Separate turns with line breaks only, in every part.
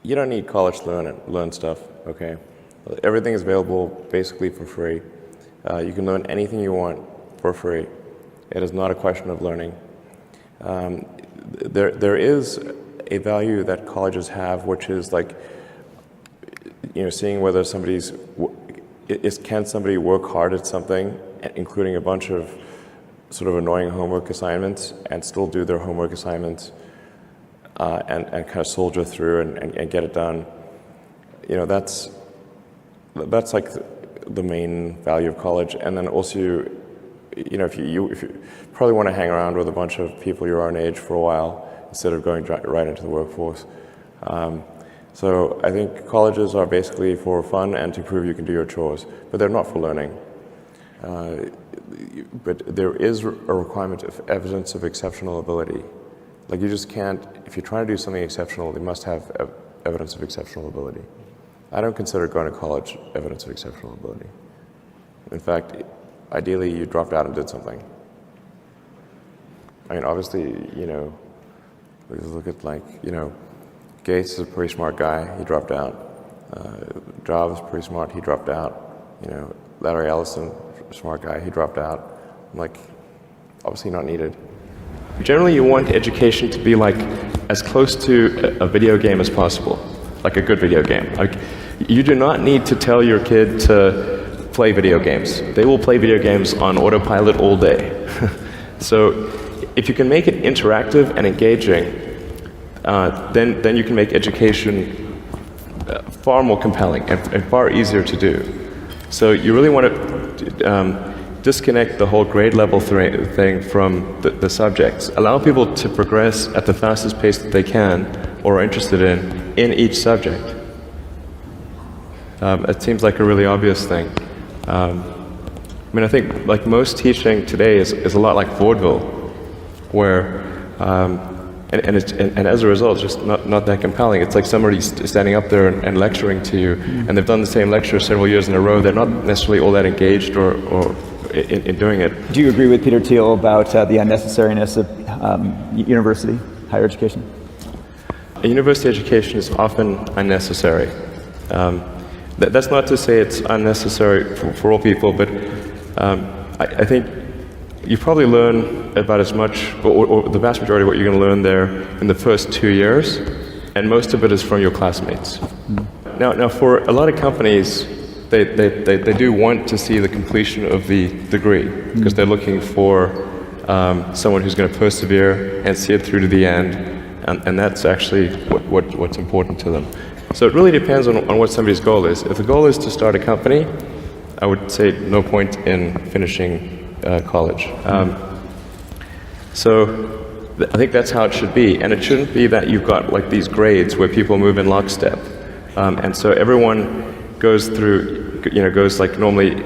You don't need college to learn stuff, okay? Everything is available basically for free. You can learn anything you want for free. It is not a question of learning. There is a value that colleges have, which is like, seeing whether can somebody work hard at something, including a bunch of sort of annoying homework assignments, and still do their homework assignments and kind of soldier through and get it done. That's like the main value of college. And then also, if you probably want to hang around with a bunch of people your own age for a while instead of going right into the workforce. So I think colleges are basically for fun and to prove you can do your chores, but they're not for learning. But there is a requirement of evidence of exceptional ability. Like you just can't, if you're trying to do something exceptional, you must have evidence of exceptional ability. I don't consider going to college evidence of exceptional ability. In fact, ideally you dropped out and did something. I mean, obviously, look at Gates is a pretty smart guy, he dropped out. Jobs, pretty smart, he dropped out. Larry Ellison, smart guy, he dropped out. I'm like, obviously not needed. Generally, you want education to be like as close to a video game as possible, like a good video game. Like, you do not need to tell your kid to play video games. They will play video games on autopilot all day. So, if you can make it interactive and engaging, then you can make education far more compelling and far easier to do. So you really want to disconnect the whole grade level thing from the subjects. Allow people to progress at the fastest pace that they can or are interested in each subject. It seems like a really obvious thing. I think like most teaching today is a lot like vaudeville, where and as a result, it's just not that compelling. It's like somebody standing up there and lecturing to you, and they've done the same lecture several years in a row. They're not necessarily all that engaged or in doing it.
Do you agree with Peter Thiel about the unnecessariness of university, higher education?
A university education is often unnecessary. That's not to say it's unnecessary for all people, but I think you probably learn about as much, or the vast majority of what you're going to learn there in the first 2 years, and most of it is from your classmates. Now for a lot of companies, they do want to see the completion of the degree, because they're looking for someone who's going to persevere and see it through to the end, and that's actually what's important to them. So it really depends on what somebody's goal is. If the goal is to start a company, I would say no point in finishing college. So I think that's how it should be, and it shouldn't be that you've got like these grades where people move in lockstep, and so everyone goes through, goes like normally,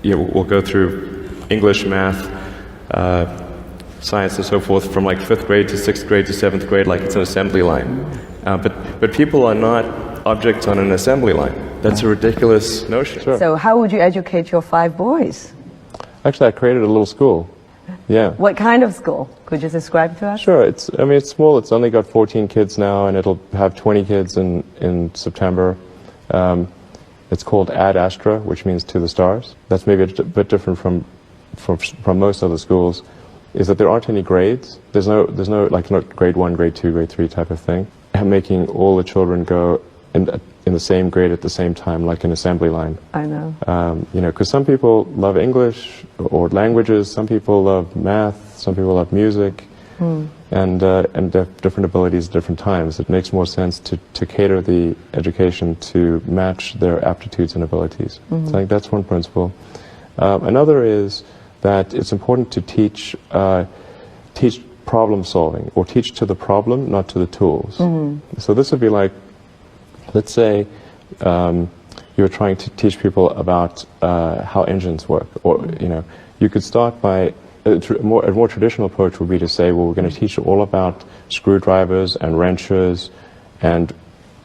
we'll go through English, math, science, and so forth from like 5th grade to 6th grade to 7th grade, like it's an assembly line. But people are not objects on an assembly line. That's a ridiculous notion.
Sure. So how would you educate your 5 boys?
Actually, I created a little school. Yeah.
What kind of school? Could you describe to us?
Sure. It's small. It's only got 14 kids now, and it'll have 20 kids in September. It's called Ad Astra, which means to the stars. That's maybe a bit different from most other schools, is that there aren't any grades. There's no like not grade 1, grade 2, grade 3 type of thing. Making all the children go in the same grade at the same time, like an assembly line.
I know.
Because some people love English or languages, some people love math, some people love music, and they have different abilities at different times. It makes more sense to cater the education to match their aptitudes and abilities. So I think that's one principle. Another is that it's important to teach problem solving, or teach to the problem, not to the tools. So this would be like, let's say you're trying to teach people about how engines work, or you could start by a more traditional approach would be to say, well, we're going to teach you all about screwdrivers and wrenches, and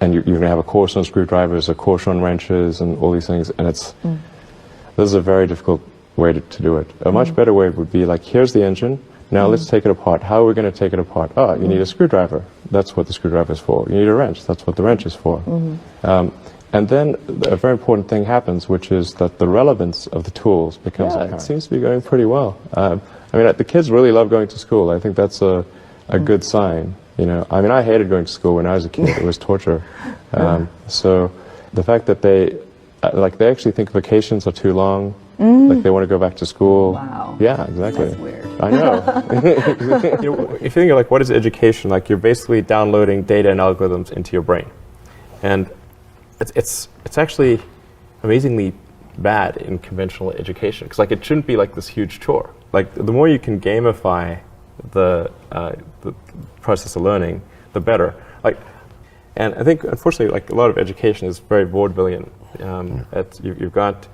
you're going to have a course on screwdrivers, a course on wrenches, and all these things. And this is a very difficult way to do it. A much better way would be like, here's the engine. Now let's take it apart. How are we going to take it apart? Oh, you need a screwdriver. That's what the screwdriver is for. You need a wrench. That's what the wrench is for. And then a very important thing happens, which is that the relevance of the tools becomes apparent. It seems to be going pretty well. I mean, the kids really love going to school. I think that's a good sign. You know, I mean, I hated going to school when I was a kid. It was torture. So the fact that they actually think vacations are too long. Like they want to go back to school.
Wow.
Yeah, exactly.
That's weird.
I know.
You know, if you think of like what is education, like you're basically downloading data and algorithms into your brain, and it's actually amazingly bad in conventional education because like it shouldn't be like this huge chore. Like the more you can gamify the process of learning, the better. Like, and I think unfortunately, like a lot of education is very vaudevillian. You've got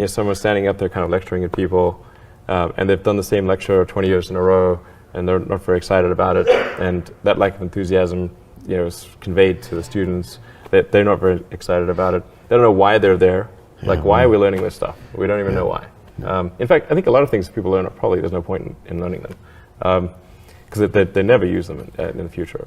someone standing up there kind of lecturing at people, and they've done the same lecture 20 years in a row, and they're not very excited about it. And that lack of enthusiasm, is conveyed to the students. They're not very excited about it. They don't know why they're there. Like, why are we learning this stuff? We don't even know why. In fact, I think a lot of things people learn, probably there's no point in learning them, because they never use them in the future.